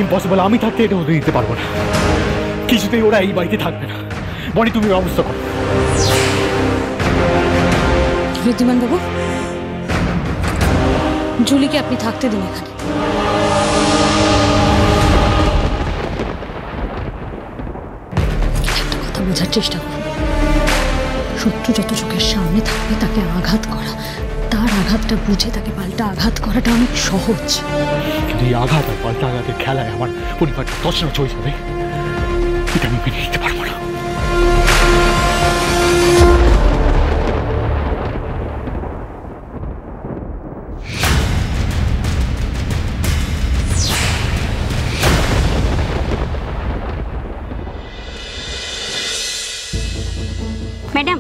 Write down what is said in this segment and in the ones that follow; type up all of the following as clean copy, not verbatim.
Impossible. আমি থাকতে এটা হতে দিতে পারবো না, কিছুতেই ওরা এই বাড়িতে থাকবে না। বনি, তুমি ব্যবস্থা করো। ঋদ্ধিমান বাবু, জুলিকে আপনি থাকতে দিন এখানে। একটা কথা বোঝার চেষ্টা করুন, শত্রু যত চোখের সামনে থাকবে তাকে আঘাত করা, তার আঘাতটা বুঝে তাকে পাল্টা আঘাত করাটা অনেক সহজ। কিন্তু এই আঘাত আর পাল্টা আঘাতের খেলায় আমার পরিবারটা তছনছ হয়ে যাবে, এটা আমি মেনে নিতে পারবো না। ম্যাডাম,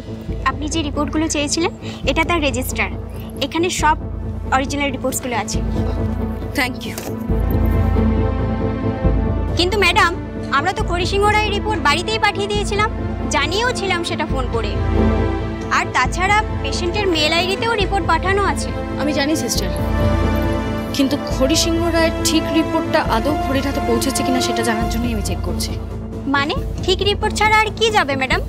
আপনি যে রিপোর্টগুলো চেয়েছিলেন এটা তার রেজিস্টার, এখানে সব অরিজিনাল রিপোর্টসগুলো আছে। Thank you. কিন্তু ম্যাডাম, আমরা তো হরিসিংহ রায়ের রিপোর্ট বাড়িতেই পাঠিয়ে দিয়েছিলাম, জানিয়েও ছিলাম সেটা ফোন করে। আর তাছাড়া পেশেন্টের মেল আইডিতেও রিপোর্ট পাঠানো আছে। আমি জানি সিস্টার, কিন্তু হরিসিংহ রায়ের ঠিক রিপোর্টটা আদৌ খড়ির হাতে পৌঁছেছে কিনা সেটা জানার জন্যই আমি চেক করছি। মানে ঠিক রিপোর্ট ছাড়া আর কি যাবে ম্যাডাম?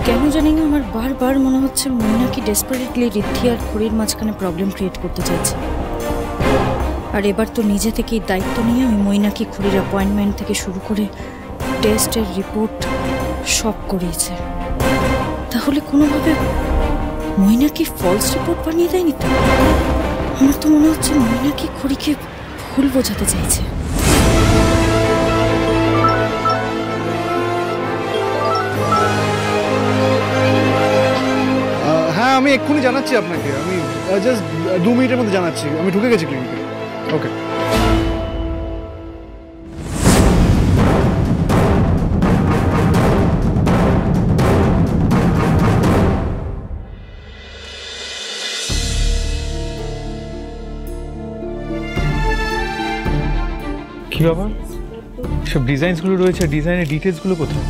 কেন জানি না আমার বারবার মনে হচ্ছে মৈনাকি ডেসপারেটলি ঋদ্ধি আর খড়ির মাঝখানে প্রবলেম ক্রিয়েট করতে চাইছে। আর এবার তো নিজে থেকেই দায়িত্ব নিয়ে আমি মৈনাকি খড়ির অ্যাপয়েন্টমেন্ট থেকে শুরু করে টেস্টের রিপোর্ট সব করিয়েছে। তাহলে কোনোভাবে মৈনাকি ফলস রিপোর্ট বানিয়ে দেয়নি তো? আমার তো মনে হচ্ছে মৈনাকি খড়িকে ভুল বোঝাতে চাইছে। হ্যাঁ, আমি এক্ষুনি জানাচ্ছি আপনাকে। আমি জাস্ট 2 মিনিটের মধ্যে জানাচ্ছি। আমি ঢুকে গেছি ক্লিনিকে। ওকে। কি ব্যাপার? সব ডিজাইনসগুলো রয়েছে, ডিজাইনের ডিটেলসগুলো কোথায়?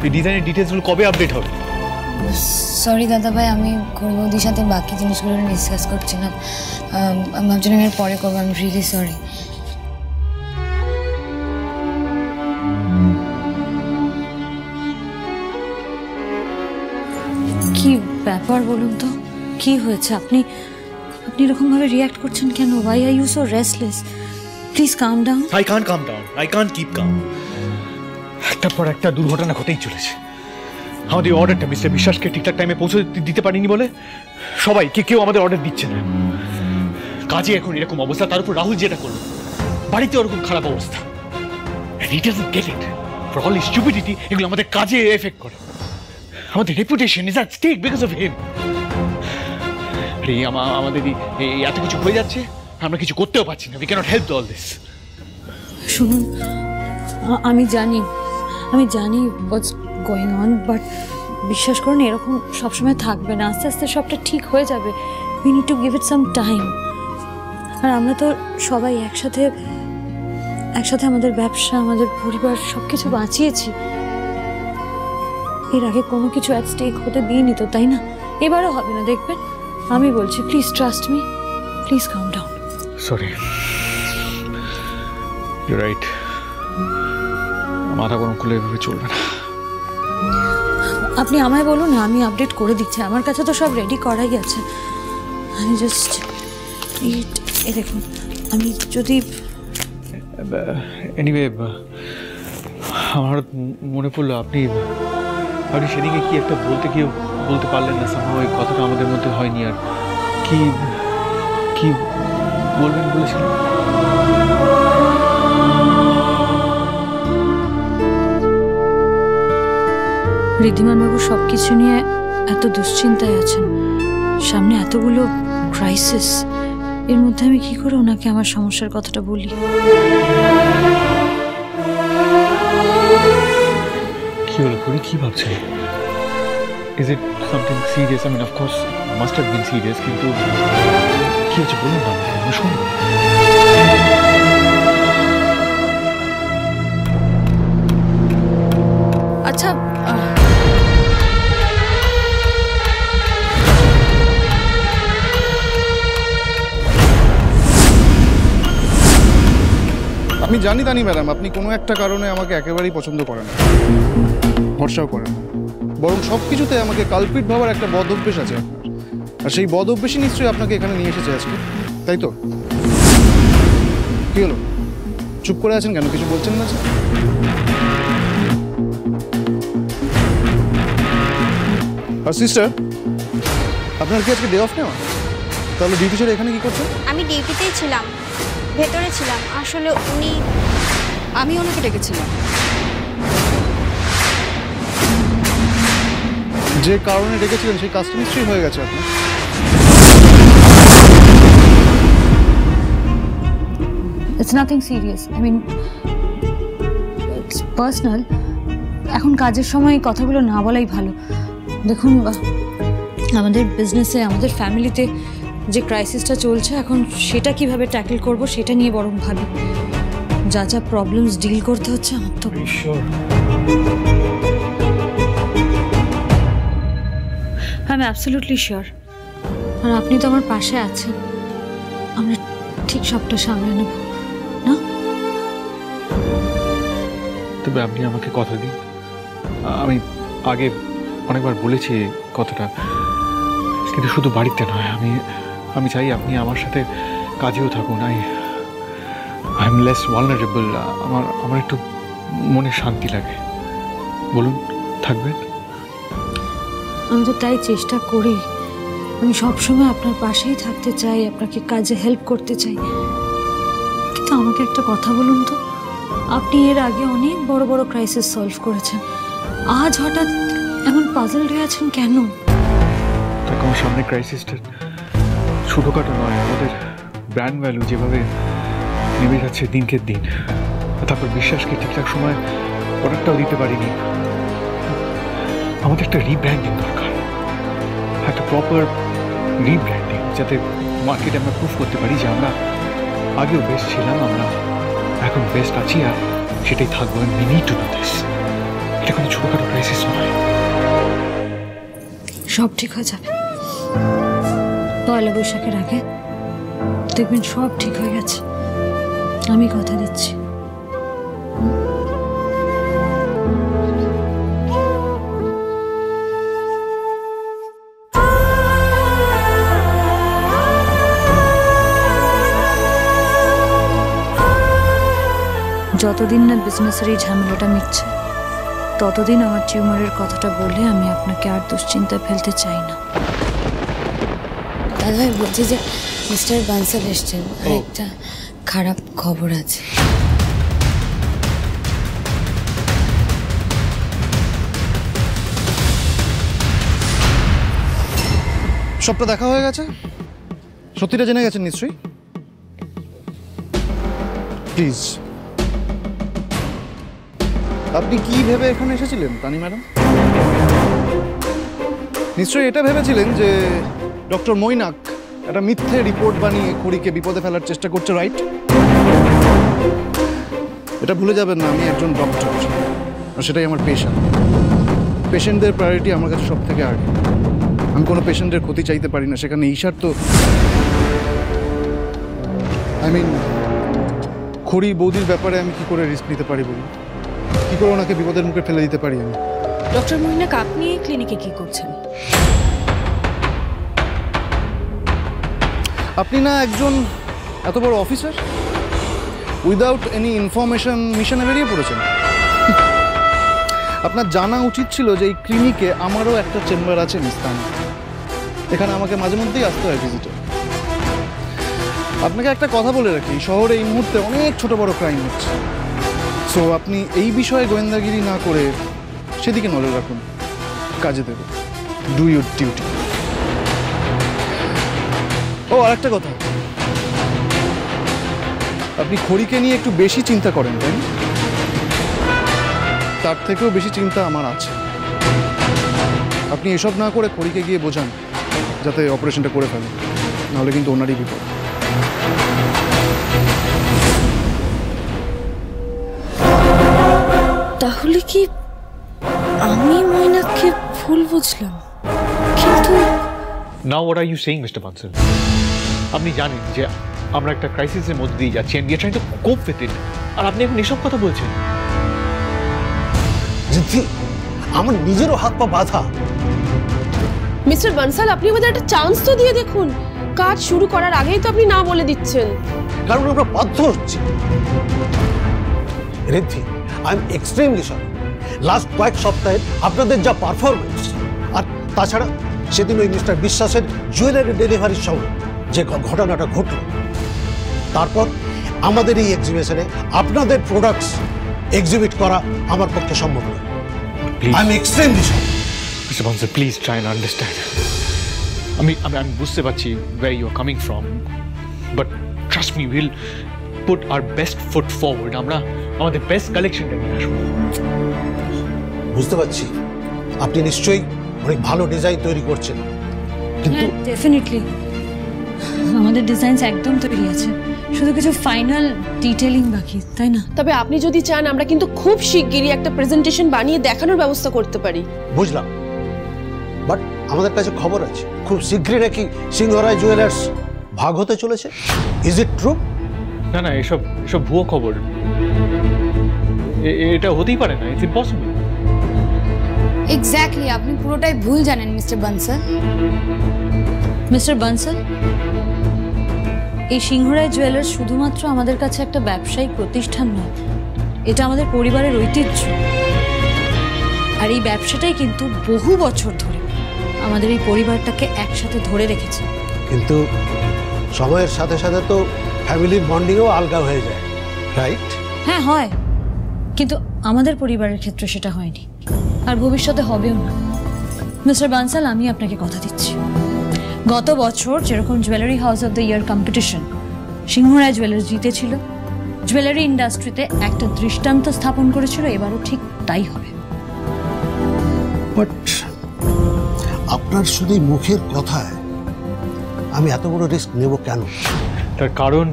এই ডিজাইনের ডিটেলসগুলো কবে আপডেট হবে? সরি দাদা ভাই, আমি বৌদির সাথে বাকি জিনিসগুলো ডিসকাস করছিলাম। আমি ভাবছিলাম এর পরে করবো। আমি রিয়েলি সরি। কি ব্যাপার বলুন তো, কি হয়েছে? আপনি এরকম ভাবে রিঅ্যাক্ট করছেন কেন? Why are you so restless? Please calm down. I can't calm down, I can't keep calm. একটার পর একটা দুর্ঘটনা ঘটেই চলেছে। আমাদের অর্ডারটা মিস্টার বিশ্বাসকে ঠিকঠাক টাইমে পৌঁছে দিতে পারিনি বলে সবাই কেউ আমাদের অর্ডার দিচ্ছে না। কাজে এখন এরকম অবস্থা, তার উপর রাহুল যেটা করলো, বাড়িতে ওরকম খারাপ অবস্থা। He doesn't get it. For all his stupidity, এগুলো আমাদের কাজে এফেক্ট করে। আমাদের reputation is at stake because of him. আরে আমাদের এই এত কিছু হয়ে যাচ্ছে, আমরা কিছু করতেও পারছি না। We cannot help all this. শুনুন, আমি জানি what's going on, বাট বিশ্বাস করুন এরকম সবসময় থাকবে না। আস্তে আস্তে সবটা ঠিক হয়ে যাবে। We need to give it some time. আর আমরা তো সবাই একসাথে আমাদের ব্যবসা, আমাদের পরিবার সবকিছু বাঁচিয়েছি। এর আগে কোনো কিছু অ্যাট স্টেক হতে দিইনি তো, তাই না? এবারও হবে না, দেখবেন। আমি বলছি, please trust me, please calm down. Sorry, you right. মাথা গরম করলে এভাবে চলবে না। আপনি আমায় বলুন না, আমি আপডেট করে দিচ্ছি। আমার কাছে তো সব রেডি করাই আছে। আমি জাস্ট এই দেখুন, আমি যদি এনিওয়ে, আমার মনে পড়লো আপনি সেদিকে কি একটা বলতে পারলেন না। সামহাও ওই কথাটা আমাদের মধ্যে হয়নি। আর কি বলবেন বলেছিলেন? ঋদ্ধিমানবাবু সবকিছু নিয়ে এত দুশ্চিন্তায় আছেন, সামনে এতগুলো ক্রাইসিস, এর মধ্যে আমি কি করে ওনাকে আমার সমস্যার কথাটা বলি? কি হলো করি, কি ভাবছেন? Is it something serious? I mean of course must have been serious, কিন্তু কি হচ্ছে বলুন না, আমি শুনবো। আচ্ছা, আমি জানি তানি ম্যাডাম, আপনি কোনো একটা কারণে আমাকে একেবারেই পছন্দ করেন না, ভরসাও করেন না, বরং সব কিছুতে আমাকে কালপিট ভাবার একটা বদ অভ্যেস আছে আপনার। আর সেই বদ অভ্যেসই নিশ্চয়ই আপনাকে এখানে নিয়ে এসেছে আজকে, তাই তো? কি হলো, চুপ করে আছেন কেন, কিছু বলছেন না? আর সিস্টার, আপনার কি আজকে ডে অফ নেওয়া? তাহলে ডিউটি ছেড়ে এখানে কি করছেন? আমি ডিউটিতেই ছিলাম, ভেতরে ছিলাম। আসলে আমি ওনাকে ডেকেছিলাম। যে কারণে ডেকেছিলেন সেই কাজটা নিশ্চয়ই হয়ে গেছে আপনার। It's nothing serious, I mean it's personal. এখন কাজের সময় কথাগুলো না বলাই ভালো। দেখুন, আমাদের বিজনেসে, আমাদের ফ্যামিলিতে যে ক্রাইসিসটা চলছে এখন, সেটা কিভাবে ট্যাকেল করব সেটা নিয়ে বরং ভাবি। যা যা প্রবলেমস ডিল করতে হচ্ছে আমার তো। I am absolutely sure. আর আপনি তো আমার পাশে আছেন, আমরা ঠিক সবটা সামলে নেব না? তবে আপনি আমাকে কথা দিন, আমি আগে অনেকবার বলেছি কথাটা, কিন্তু শুধু বাড়িতে নয়, আমি চাই আপনি আমার সাথে কাজেও থাকুন। আই এম লেস ভালনারেবল, আমার একটু মনে শান্তি লাগে। বলুন, থাকবেন? আমি তো তাই চেষ্টা করি। আমি সবসময় আপনার পাশেই থাকতে চাই, আপনাকে কাজে হেল্প করতে চাই। কিন্তু আমাকে একটা কথা বলুন তো, আপনি এর আগে অনেক বড় বড় ক্রাইসিস সলভ করেছেন, আজ হঠাৎ এমন পাজলড হয়ে আছেন কেন? দেখ, আমার সামনে ক্রাইসিসটা ছোটোখাটো নয়, আমাদের ব্র্যান্ড ভ্যালু যেভাবে নেমে যাচ্ছে দিনকে দিন, তারপর বিশ্বাসকে ঠিকঠাক সময় প্রোডাক্টটাও দিতে পারিনি। আমাদের একটা রিব্র্যান্ডিং দরকার, একটা প্রপার রিব্র্যান্ডিং, যাতে মার্কেটে আমরা প্রুফ করতে পারি যে আমরা আগেও বেস্ট ছিলাম, আমরা এখন বেস্ট আছি, আর সেটাই থাকবো। We need to do this. এটা কোনো ছোটোখাটো ক্রাইসিস নয়। সব ঠিক হয়ে যাবে। পয়লা বৈশাখের আগে দেখবেন সব ঠিক হয়ে গেছে, আমি কথা দিচ্ছি। যতদিন না বিজনেসের এই ঝামেলাটা মিটছে, ততদিন আমার টিউমারের কথাটা বলে আমি আপনাকে আর দুশ্চিন্তায় ফেলতে চাই না। দাদা ভাই, বলছি যে মিস্টার বানসাল এসছেন, আর একটা খারাপ খবর আছে। সবটা দেখা হয়ে গেছে, সত্যিটা জেনে গেছেন নিশ্চয়ই। প্লিজ, আপনি কি ভেবে এখানে এসেছিলেন তানি ম্যাডাম? নিশ্চয়ই এটা ভেবেছিলেন যে ডক্টর মৈনাক একটা মিথ্যে রিপোর্ট বানিয়ে খুড়িকে বিপদে ফেলার চেষ্টা করছে, রাইট? এটা ভুলে যাবেন না, আমি একজন ডক্টর, আর সেটাই আমার পেশা। পেশেন্টদের প্রায়োরিটি আমার কাছে সব থেকে আগে। আমি কোনো পেশেন্টের ক্ষতি চাইতে পারি না, সেখানে ঈশার তো খুড়ি বৌদির ব্যাপারে আমি কি করে রিস্ক নিতে পারি বলুন? কি করে ওনাকে বিপদের মুখে ফেলে দিতে পারি আমি? ডক্টর মৈনাক, আপনি এই ক্লিনিকে কি করছেন? আপনি না একজন এত বড় অফিসার, উইদাউট এনি ইনফরমেশন মিশনে বেরিয়ে পড়েছেন। আপনার জানা উচিত ছিল যে এই ক্লিনিকে আমারও একটা চেম্বার আছে নিস্তান, এখানে আমাকে মাঝে মধ্যেই আসতে হয় ভিজিটে। আপনাকে একটা কথা বলে রাখি, শহরে এই মুহূর্তে অনেক ছোট বড় ক্রাইম হচ্ছে, সো আপনি এই বিষয়ে গোয়েন্দাগিরি না করে সেদিকে নজর রাখুন, কাজে দেবে। Do your duty. ও, আরেকটা কথা, আপনি খড়িকে নিয়ে একটু বেশি চিন্তা করেন, তাই না? তার থেকেও বেশি চিন্তা আমার আছে। আপনি এসব না করে খড়িকে গিয়ে বোঝান যাতে অপারেশনটা করে ফেলেন, নাহলে কিন্তু ওনারই বিপদ। তাহলে কি আমি মৈনাককে ভুল বুঝলাম? কিন্তু now what are you saying mister Bansal? আপনি জানেন যে আমরা একটা ক্রাইসিসের মধ্যে দিয়ে যাচ্ছি, and we are trying to cope with it. আর আপনি এখন এসব কথা বলছেন? রিদ্ধি, আমার নিজেরও হাত পা বাঁধা। মিস্টার বানসাল, আপনি আমাদের একটা চান্স তো দিয়ে দেখুন। কাজ শুরু করার আগেই তো আপনি না বলে দিচ্ছেন। কারণ আমরা বাধ্য হচ্ছি। Riddhi, I am extremely sorry. Last কয়েক সপ্তাহে আপনাদের যা পারফরমেন্স, আর তাছাড়া সেদিন ওই মিস্টার বিশ্বাসের জুয়েলারি ডেলিভারির সঙ্গে যে ঘটনাটা ঘটল, তারপর আমাদের এই এক্সিবিশনে আপনাদের প্রোডাক্টস এক্সিবিট করা আমার পক্ষে সম্ভব নয়। I am extremely sorry. Mister Bansal, please try and understand. আমি বুঝতে পারছি where you are coming from, but trust me, we'll put our best foot forward. আমরা আমাদের বেস্ট কালেকশনটা নিয়ে আসবো। বুঝতে পারছি আপনি নিশ্চয়ই অনেক ভালো ডিজাইন তৈরি করছেন, কিন্তু ডেফিনেটলি আমাদের ডিজাইনস একদম তৈরি আছে, শুধু কিছু ফাইনাল ডিটেইলিং বাকি, তাই না? তবে আপনি যদি চান আমরা কিন্তু খুব শিগগিরই একটা প্রেজেন্টেশন বানিয়ে দেখানোর ব্যবস্থা করতে পারি। বুঝলাম, বাট আমাদের কাছে খবর আছে খুব শীঘ্রই নাকি সিংহরায় জুয়েলার্স ভাগ হতে চলেছে। Is it true? না না, এসব ভুয়ো খবর। এটা হতেই পারে না, ইটস ইম্পসিবল। এক্স্যাক্টলি, আপনি পুরোটাই ভুল জানেন মিস্টার বানসাল। মিস্টার বানসাল, এই সিংহরায় জুয়েলার্স শুধুমাত্র আমাদের কাছে একটা ব্যবসায়িক প্রতিষ্ঠান নয়, এটা আমাদের পরিবারের ঐতিহ্য। আর এই ব্যবসাটাই কিন্তু বহু বছর ধরে আমাদের এই পরিবারটাকে একসাথে ধরে রেখেছে। কিন্তু সময়ের সাথে সাথে তো ফ্যামিলির বন্ডিংও আলগা হয়ে যায়, রাইট? হ্যাঁ হয়, কিন্তু আমাদের পরিবারের ক্ষেত্রে সেটা হয়নি, আর ভবিষ্যতে হবেও না। মিস্টার বানসাল, আমি আপনাকে কথা দিচ্ছি, গত বছর যেরকম jewellery house of the year competition Singharoy jewellers জিতেছিল, জুয়েলারি ইন্ডাস্ট্রিতে একটা দৃষ্টান্ত স্থাপন করেছিল, এবারও ঠিক তাই হবে। বাট আপনার শুধু মুখের কথায় আমি এত বড় রিস্ক নেব কেন? তার কারণ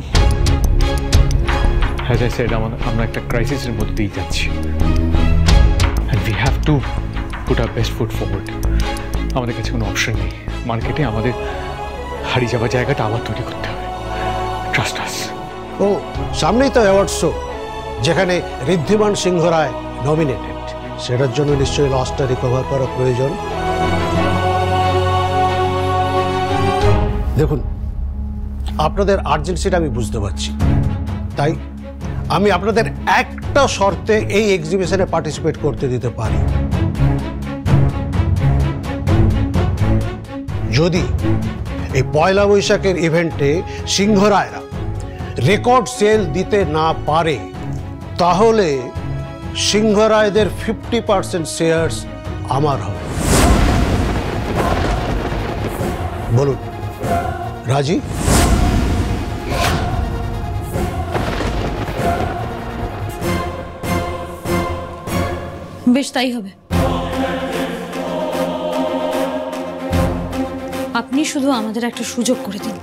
as I said, আমরা একটা ক্রাইসিসের মধ্যে দিয়ে যাচ্ছি, and we have to put our best foot forward. আমাদের কাছে কোনো অপশন নেই, মার্কেটে আমাদের হারিয়ে যাওয়া জায়গাটা আবার তৈরি করতে হবে। ট্রাস্ট আস। ও সামনেই তো অ্যাওয়ার্ড শো, যেখানে ঋদ্ধিমান সিংহ রায় নমিনেটেড, সেটার জন্য নিশ্চয়ই লসটা রিকভার করা প্রয়োজন। দেখুন, আপনাদের আর্জেন্সিটা আমি বুঝতে পারছি, তাই আমি আপনাদের একটা শর্তে এই এক্সিবিশনে পার্টিসিপেট করতে দিতে পারি। যদি এই পয়লা বৈশাখের ইভেন্টে সিংহরায়রা রেকর্ড সেল দিতে না পারে, তাহলে সিংহরায়দের 50% শেয়ার্স আমার হবে। বলুন, রাজি? বেশ, তাই হবে। আপনি শুধু আমাদের একটা সুযোগ করে দিন,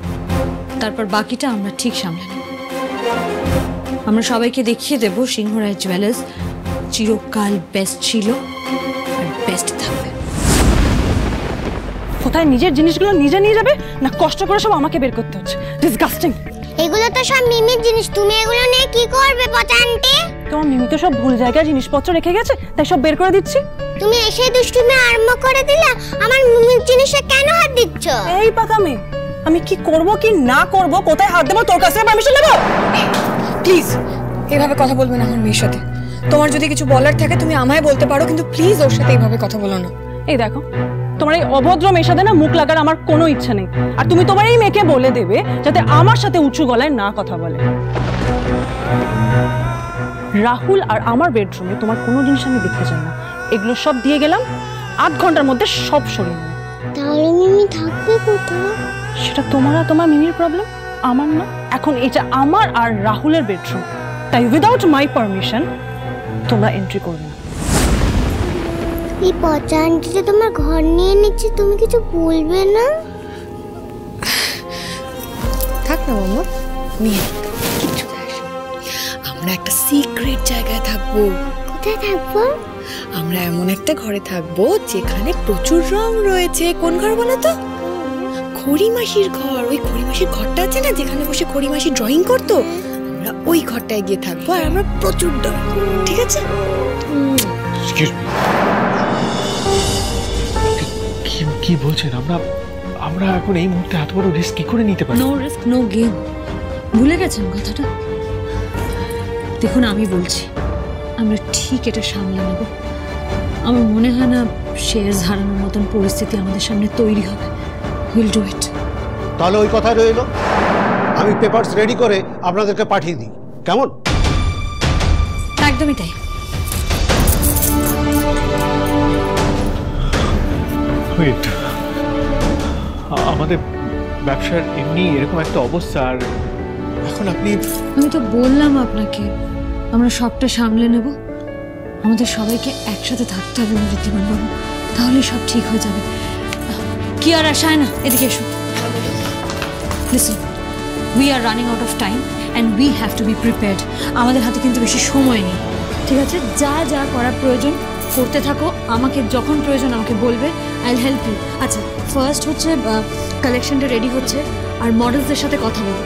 তারপর বাকিটা আমরা ঠিক সামলে নেব। আমরা সবাইকে দেখিয়ে দেব সিংহরায় জুয়েলার্স চিরকাল বেস্ট ছিল আর বেস্ট থাকবে। কোথায় নিজের জিনিসগুলো নিজে নিয়ে যাবে, না কষ্ট করে সব আমাকে বের করতে হচ্ছে? ডিসগাস্টিং। এগুলো তো সব মিমির জিনিস, তুমি এগুলো নিয়ে কি করবে পচা আন্টি? তোমার মিমি তো সব ভুল জায়গায় জিনিসপত্র রেখে গেছে, তাই সব বের করে দিচ্ছি। তুমি এসে দুষ্টুমি আরম্ভ করে দিলা, আমার মিমির জিনিসে কেন হাত দিচ্ছ? এই পাকামি, আমি কি করব কি না করব, কোথায় হাত দেবো, তোর কাছে পারমিশন নেব? প্লিজ এভাবে কথা বলবে না আমার মেয়ের সাথে। তোমার যদি কিছু বলার থাকে তুমি আমায় বলতে পারো, কিন্তু প্লিজ ওর সাথে এইভাবে কথা বলো না। এই দেখো, তোমার এই অভদ্র মেয়ের সাথে না মুখ লাগার আমার কোনো ইচ্ছা নেই, আর তুমি তোমার এই মেয়েকে বলে দেবে যাতে আমার সাথে উঁচু গলায় না কথা বলে। রাহুল আর আমার বেডরুমে তোমার কোনো জিনিস আমি দেখতে চাই না। এগুলো সব দিয়ে গেলাম, 8 ঘন্টার মধ্যে সব সরিয়ে নেবে। তাহলে মিমি থাকবে কোথায়? সেটা তোমার আর তোমার মিমির প্রবলেম, আমার না। এখন এটা আমার আর রাহুলের বেডরুম, তাই উইদাউট মাই পারমিশন তোমরা এন্ট্রি করবে না। এই পচা আন্টি যে তোমার ঘর নিয়ে নিচ্ছে, তুমি কিছু বলবে না? থাক না মামা, নিয়ে কিচ্ছু আসে। আমরা একটা সিক্রেট জায়গায় থাকবো। কোথায় থাকবো? আমরা এমন একটা ঘরে থাকবো যেখানে প্রচুর রং রয়েছে। কোন ঘর বলো তো? খড়িমাসির ঘর। ওই খড়িমাসির ঘরটা আছে না, যেখানে বসে খড়িমাসি ড্রয়িং করতো, আমরা ওই ঘরটায় গিয়ে থাকবো আর আমরা প্রচুর ডব, ঠিক আছে? এক্সকিউজ মি, কি বলছেন? আমরা এখন এই মুহূর্তে এত বড় রিস্ক কি করে নিতে পারি? নো রিস্ক নো গেম, ভুলে গেছেন কথাটা? দেখুন আমি বলছি, আমরা ঠিক এটা সামলে নেব। আমার মনে হয় না শেয়ার হারানোর মতন পরিস্থিতি আমাদের সামনে তৈরি হবে। Will do it. তাহলে ওই কথা রইল, আমি পেপারস রেডি করে আপনাদেরকে পাঠিয়ে দিই, কেমন? একদমই তাই। ওয়েট, আমাদের ব্যবসার এমনি এরকম একটা অবস্থা, আর এখন আপনি... আমি তো বললাম আপনাকে আমরা সবটা সামলে নেব। আমাদের সবাইকে একসাথে থাকতে হবে ঋদ্ধিমান বাবু, তাহলে সব ঠিক হয়ে যাবে। কি আর আশায় না, এদিকে এসো। Listen, we are running out of time and we have to be prepared. আমাদের হাতে কিন্তু বেশি সময় নেই, ঠিক আছে? যা যা করার প্রয়োজন করতে থাকো, আমাকে যখন প্রয়োজন আমাকে বলবে, আই উইল হেল্প ইউ। আচ্ছা, ফার্স্ট হচ্ছে কালেকশনটা রেডি হচ্ছে, আর মডেলসদের সাথে কথা বলবো।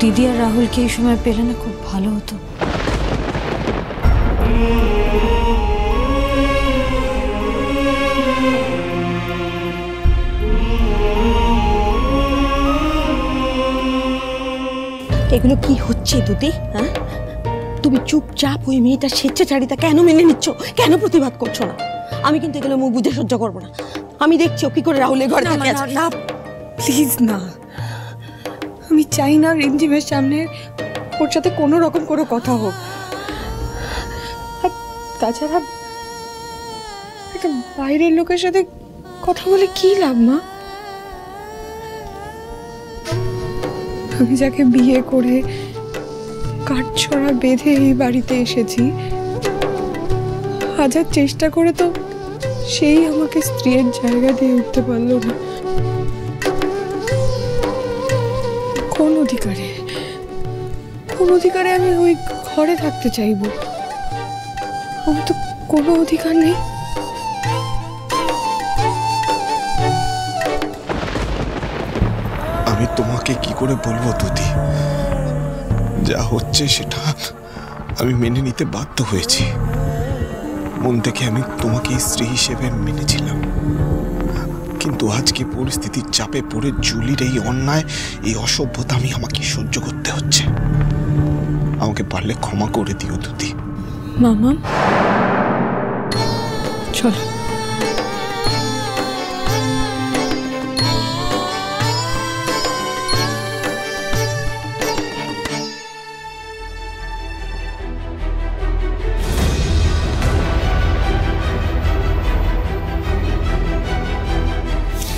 দিদি আর রাহুলকে এই সময় পেলে না খুব ভালো হতো। এগুলো কি হচ্ছে দুদি? হ্যাঁ, তুমি চুপচাপ ওই মেয়েটার স্বেচ্ছাচারিতা কেন মেনে নিচ্ছ? কেন প্রতিবাদ করছো না? আমি কিন্তু এগুলো মুখ বুঝে সহ্য করবো না। আমি দেখছি ও কি করে রাহুলের ঘরে থাকে। না প্লিজ না, আমি চাই না রিমঝিমের সামনে ওর সাথে কোনো রকম কোনো কথা হোক। তাছাড়া একটা বাইরের লোকের সাথে কথা বলে কি লাভ মা? আমি যাকে বিয়ে করে কাঠছড়া বেঁধে এই বাড়িতে এসেছি, হাজার চেষ্টা করে তো সেই আমাকে স্ত্রীর জায়গা দিয়ে উঠতে পারলো না। কোন অধিকারে আমি ওই ঘরে থাকতে চাইবো? আমার তো কোনো অধিকার নেই। আমি তোমাকে কি করে বলবো দুদি, যা হচ্ছে সেটা আমি মেনে নিতে বাধ্য হয়েছি। মন থেকে আমি তোমাকে স্ত্রী হিসেবে মেনেছিলাম, কিন্তু আজকে পরিস্থিতির চাপে পড়ে জুলির এই অন্যায়, এই অসভ্যতা আমাকে সহ্য করতে হচ্ছে। আমাকে পারলে ক্ষমা করে দিও দুদি। মামা চলো।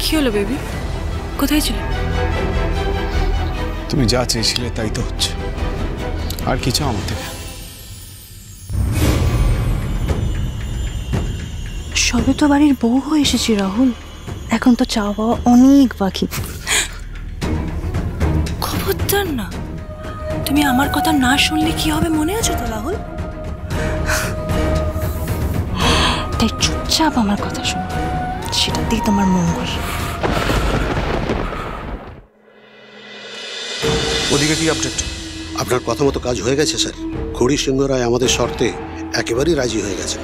কি হলো বেবি, কোথায় ছিলে? তুমি যা চেয়েছিলে তাই তো হচ্ছে, আর কি চাও আমার থেকে? সবে তো বাড়ির বউ হয়ে এসেছি রাহুল, এখন তো চাওয়া পাওয়া অনেক বাকি। খবরদার না, তুমি আমার কথা না শুনলে কি হবে মনে আছে তো রাহুল? তাই চুপচাপ আমার কথা শোনো, সেটাতেই তোমার মঙ্গল। ওদিকে কি আপডেট? আপনার কথা মতো কাজ হয়ে গেছে স্যার। খড়ি সিংহ রায় আমাদের শর্তে একেবারেই রাজি হয়ে গেছে।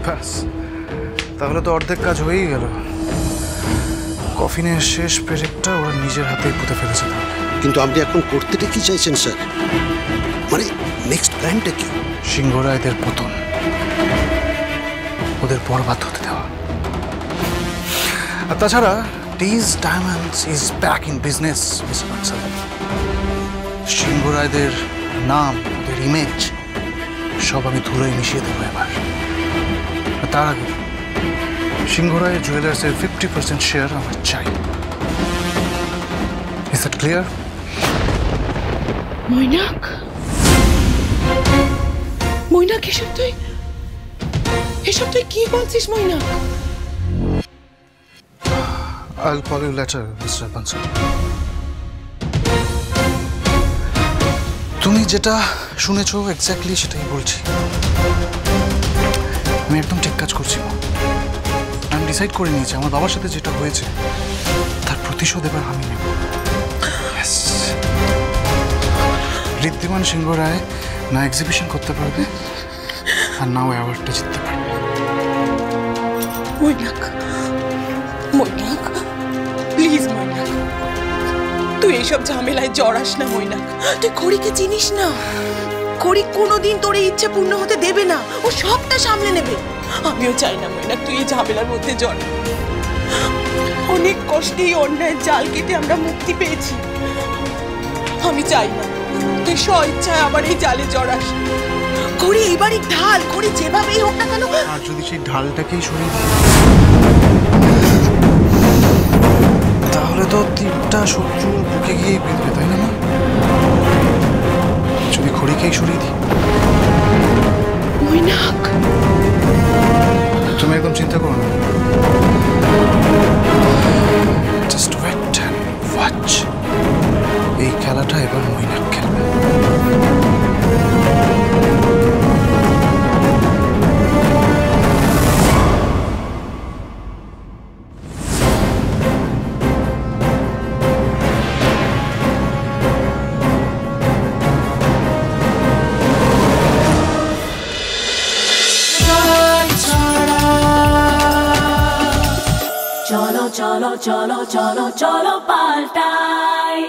ব্যাস, তাহলে তো অর্ধেক কাজ হয়েই গেল। কফিনের শেষ পেরেকটা ওরা নিজের হাতেই পুঁতে ফেলেছে। কিন্তু আপনি এখন করতেটা কি চাইছেন স্যার? মানে নেক্সট প্ল্যানটা কি? সিংহ রায়দের পতন, ওদের বরবাদ হতে দেওয়া। আর তাছাড়া these diamonds is back in business mister Bansal. সিংহ রায়দের নাম, ওদের ইমেজ সব আমি ধুলোয় মিশিয়ে দেবো এবার। তার আগে সিংহ রায় জুয়েলার্সের 50% শেয়ার আমার চাই। Is that clear? Mainak, Mainak, এসব তুই কি বলছিস Mainak? I'll call you later, Mr. Bansal. তুমি যেটা শুনেছো এক্স্যাক্টলি সেটাই বলছি। আমি একদম ঠিক কাজ করছি। আমি ডিসাইড করে নিয়েছি আমার বাবার সাথে যেটা হয়েছে তার প্রতিশোধ এবার আমি নেব। শক্তিমান সিংহ রায় না এক্সিবিশন করতে পারবে আর নাও অ্যাওয়ার্ডটা জিততে পারবে। মৈনাক, মৈনাক, প্লিজ মৈনাক, তুই এইসব ঝামেলায় জড়াস না মৈনাক। তুই খড়িকে চিনিস না। খড়ি কোনোদিন তোর এই ইচ্ছে পূর্ণ হতে দেবে না, ও সবটা সামলে নেবে। আমিও চাই না মৈনাক তুই এই ঝামেলার মধ্যে জড়া। অনেক কষ্টে এই অন্যায়ের জাল কেটে আমরা মুক্তি পেয়েছি। আমি চাই না তুই স্ব ইচ্ছায় আবার এই জালে জড়াস। খড়ি এইবারই ঢাল, খড়ি যেভাবেই হোক না কেন। আর যদি সেই ঢালটাকেই সরিয়ে দিই তাহলে তো তীরটা শত্রুর বুকে গিয়ে বিঁধবে, তাই না মা? যদি খড়িকেই সরিয়ে দিই। মৈনাক, তুমি একদম চিন্তা করো না, জাস্ট ওয়েট এন্ড ওয়াচ। এই খেলাটা এবার মৈনাক খেলবে। cholo cholo cholo cholo cholo paltai